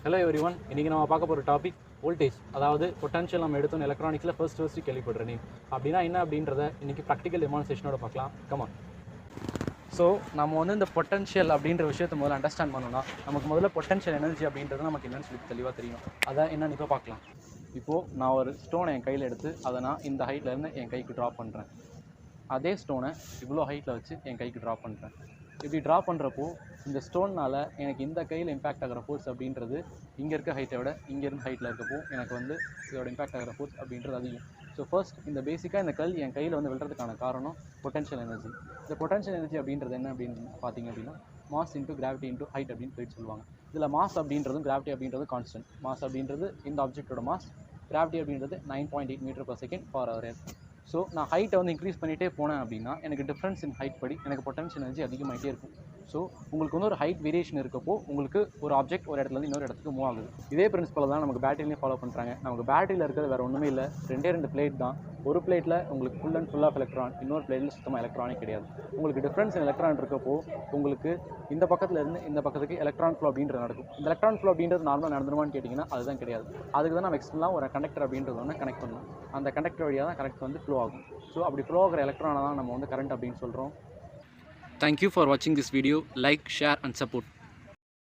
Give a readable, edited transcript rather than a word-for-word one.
Hello everyone, இன்றைக்கி நம்ம பார்க்க போகிற டாபிக் வோல்டேஜ், அதாவது பொட்டன்ஷியல். நம்ம எடுத்தோம் எலக்ட்ரானிக்ஸில் ஃபர்ஸ்ட் கேள்விப்படுறேன். அப்படின்னா என்ன அப்படின்றத இன்றைக்கி ப்ராக்டிக்கல் டெமான்ஸ்ட்ரேஷனோட பார்க்கலாம். கமான். ஸோ நம்ம இந்த பொட்டன்ஷியல் அப்படின்ற விஷயத்தை முதல்ல அண்டர்ஸ்டாண்ட் பண்ணணும்னா நமக்கு முதல்ல பொட்டன்ஷியல் எனர்ஜி அப்படின்றது நமக்கு என்னன்னு சொல்லி தெளிவாக தெரியும். அதான் என்னன்னு இப்போ பார்க்கலாம். இப்போது நான் ஒரு ஸ்டோனை என் கையில் எடுத்து அதை நான் இந்த ஹைட்லேருந்து என் கைக்கு ட்ராப் பண்ணுறேன். அதே ஸ்டோனை இவ்வளோ ஹைட்டில் வச்சு என் கைக்கு ட்ராப் பண்ணுறேன். இப்படி ட்ரா பண்ணுறப்போ இந்த ஸ்டோன்னால் எனக்கு இந்த கையில் இம்பேக்ட் ஆகிற ஃபோர்ஸ் அப்படின்றது இங்கே இருக்க ஹைட்டை விட இங்கேருந்து ஹைட்டில் இருக்கப்போ எனக்கு இதோட இம்பேக்ட் ஆகிற ஃபோர்ஸ் அப்படின்றது அதிகம். ஸோ ஃபர்ஸ்ட் இந்த பேசிக்காக இந்த கல் என் கையில் விழுறதுக்கான காரணம் பொட்டன்ஷியல் எனர்ஜி. இந்த பொட்டன்ஷியல் எனர்ஜி அப்படின்றது என்ன அப்படின்னு பார்த்தீங்க அப்படின்னா mass into gravity into height அப்படின்னு போயிட்டு சொல்லுவாங்க. இதில் மாஸ் அப்படின்றதும் கிராவிட்டி அப்படின்றது கான்ஸ்டன்ட். மாஸ் அப்படின்றது இந்த ஆப்ஜெக்டோட மாஸ், கிராவிட்டி அப்படின்றது 9.8 மீட்டர்/செகண்ட் ஃபார் அவர் எர்த். ஸோ நான் ஹைட்டை இன்க்ரீஸ் பண்ணிகிட்டே போனேன் அப்படின்னா எனக்கு டிஃப்ரென்ஸ் இன் ஹைட் படி எனக்கு பொட்டன்ஷியல் எனர்ஜி அதிகமாகிட்டே இருக்கும். ஸோ உங்களுக்கு ஒரு ஹைட் வேரியேஷன் இருக்கப்போ உங்களுக்கு ஒரு ஆப்ஜெக்ட் ஒரு இடத்துலேருந்து இன்னொரு இடத்துக்கு மூவ் ஆகுது. இதே பிரின்சிபல் தான் நமக்கு பேட்டரிலையும் ஃபாலோ பண்ணுறாங்க. நமக்கு பேட்டரியில் இருக்கிறது வேறு ஒன்றுமே இல்லை, ரெண்டு பிளேட் தான். ஒரு பிளேட்டில் உங்களுக்கு full and full of electron, இன்னொரு பிளேட்டில் சுத்தமாக எலக்ட்ரானிக் கிடையாது. உங்களுக்கு டிஃப்ரென்ஸ் இன் எலக்ட்ரான் இருக்கப்போ உங்களுக்கு இந்த பக்கத்தில் இருந்து இந்த பக்கத்துக்கு எலக்ட்ரான் ஃப்ளோ அப்படின்றது நடக்கும். இந்த எலக்ட்ரான் ஃப்ளோ அப்படின்றது நார்மலாக நடந்துருமான்னு கேட்டிங்கன்னா அதுதான் கிடையாது. அதுக்கு தான் நம்ம எக்ஸ்டர்னலாக ஒரு கண்டக்டர் அப்படின்றது கனெக்ட் பண்ணணும். அந்த கண்டக்டர் வழியாக தான் கரெக்ட் ஃப்ளோ ஆகும். ஸோ அப்படி ஃப்ளோ ஆகிற எலக்ட்ரானை தான் நம்ம கரண்ட் அப்படின்னு சொல்கிறோம். Thank you for watching this video. Like, share and support.